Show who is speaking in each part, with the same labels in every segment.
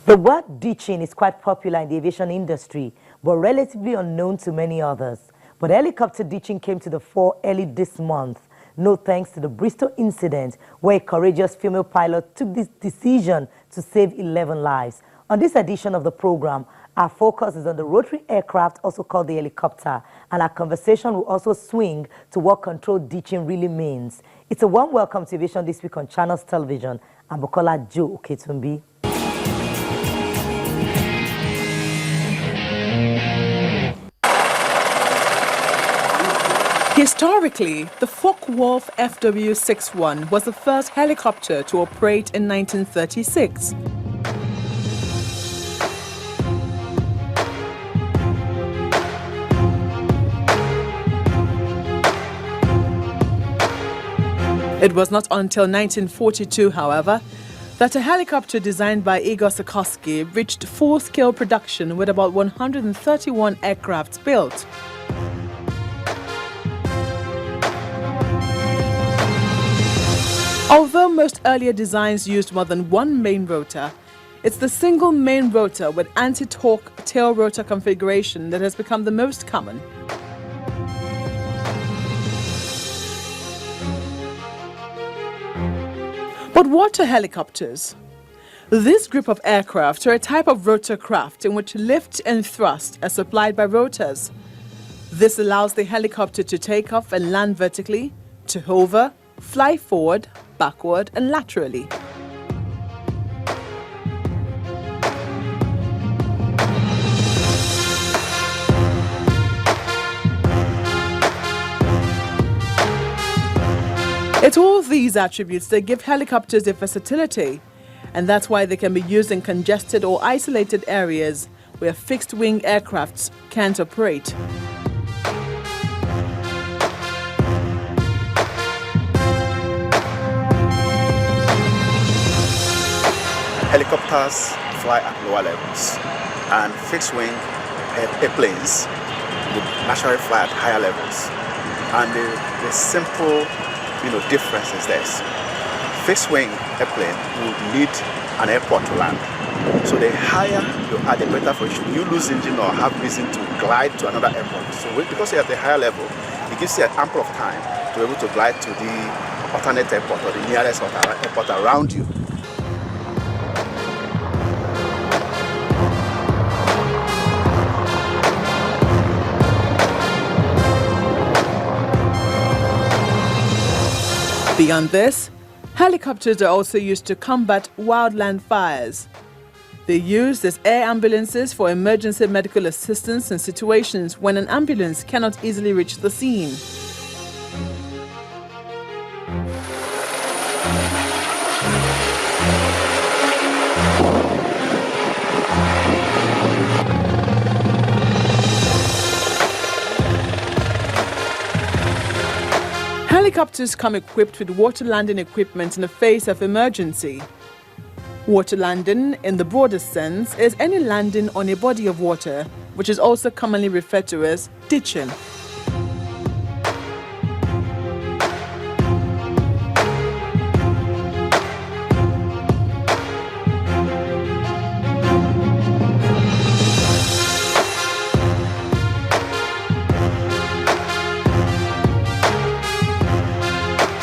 Speaker 1: The word ditching is quite popular in the aviation industry, but relatively unknown to many others. But helicopter ditching came to the fore early this month, no thanks to the Bristol incident, where a courageous female pilot took this decision to save 11 lives. On this edition of the program, our focus is on the rotary aircraft, also called the helicopter, and our conversation will also swing to what controlled ditching really means. It's a warm welcome to Aviation This Week on Channels Television. I'm Bukola Joe Oketumbi.
Speaker 2: Historically, the Focke-Wulf FW-61 was the first helicopter to operate in 1936. It was not until 1942, however, that a helicopter designed by Igor Sikorsky reached full-scale production with about 131 aircraft built. Although most earlier designs used more than one main rotor, it's the single main rotor with anti-torque tail rotor configuration that has become the most common. But what are helicopters? This group of aircraft are a type of rotorcraft in which lift and thrust are supplied by rotors. This allows the helicopter to take off and land vertically, to hover, fly forward, backward and laterally. It's all these attributes that give helicopters their versatility, and that's why they can be used in congested or isolated areas where fixed-wing aircrafts can't operate.
Speaker 3: Helicopters fly at lower levels, and fixed-wing airplanes would naturally fly at higher levels. And the simple, difference is this: fixed-wing airplane would need an airport to land. So the higher you are, the better for you. You lose engine or have reason to glide to another airport. So because you're at a higher level, it gives you ample of time to be able to glide to the alternate airport or the nearest airport around you.
Speaker 2: Beyond this, helicopters are also used to combat wildland fires. They're used as air ambulances for emergency medical assistance in situations when an ambulance cannot easily reach the scene. Helicopters come equipped with water landing equipment in the face of emergency. Water landing, in the broadest sense, is any landing on a body of water, which is also commonly referred to as ditching.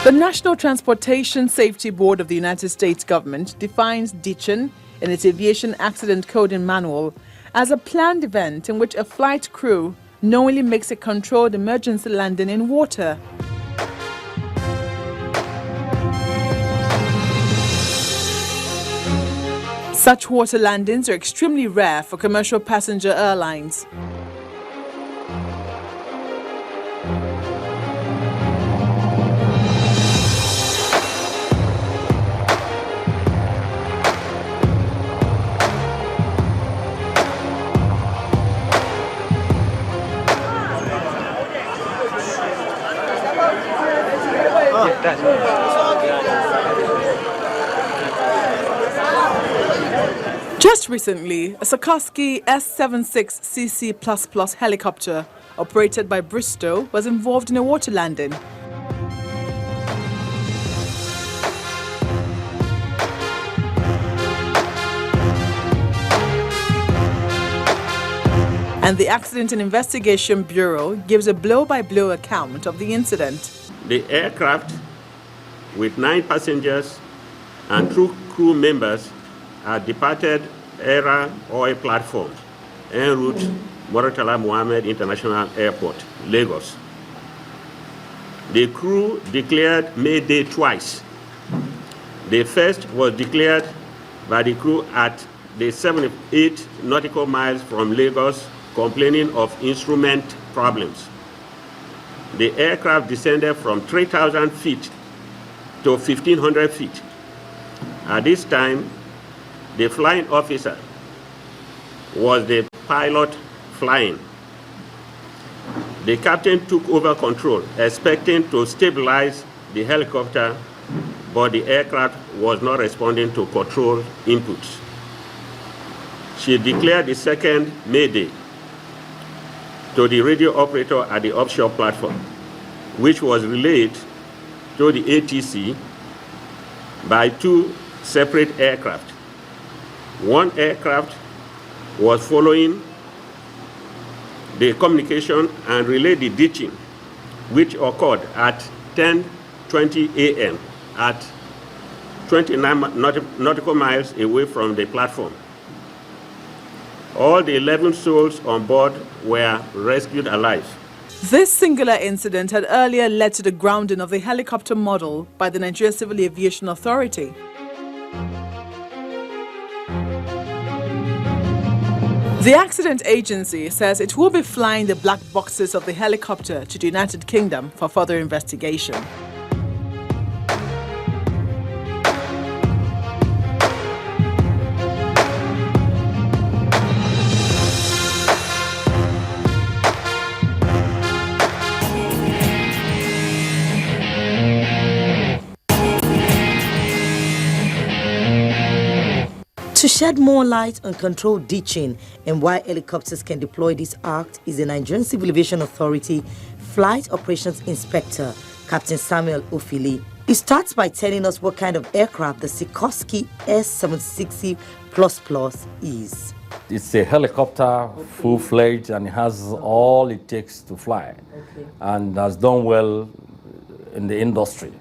Speaker 2: The National Transportation Safety Board of the United States government defines ditching in its Aviation Accident Coding Manual as a planned event in which a flight crew knowingly makes a controlled emergency landing in water. Such water landings are extremely rare for commercial passenger airlines. Just recently, a Sikorsky S-76CC++ helicopter operated by Bristol was involved in a water landing. And the Accident and Investigation Bureau gives a blow-by-blow account of the incident.
Speaker 4: The aircraft with 9 passengers and 2 crew members had departed Era oil platform en route Murtala Mohammed International Airport, Lagos. The crew declared Mayday twice. The first was declared by the crew at the 78 nautical miles from Lagos, complaining of instrument problems. The aircraft descended from 3,000 feet to 1,500 feet. At this time, the flying officer was the pilot flying. The captain took over control, expecting to stabilize the helicopter, but the aircraft was not responding to control inputs. She declared the second Mayday to the radio operator at the offshore platform, which was relayed to the ATC by 2 separate aircraft. One aircraft was following the communication and relayed the ditching, which occurred at 10:20 a.m. at 29 nautical miles away from the platform. All the 11 souls on board were rescued alive.
Speaker 2: This singular incident had earlier led to the grounding of the helicopter model by the Nigeria Civil Aviation Authority. The accident agency says it will be flying the black boxes of the helicopter to the United Kingdom for further investigation.
Speaker 1: To shed more light on controlled ditching and why helicopters can deploy this act is the Nigerian Civil Aviation Authority Flight Operations Inspector, Captain Samuel Ofili. He starts by telling us what kind of aircraft the Sikorsky S-760++ is.
Speaker 5: It's a helicopter, full-fledged, and it has all it takes to fly, and has done well in the industry.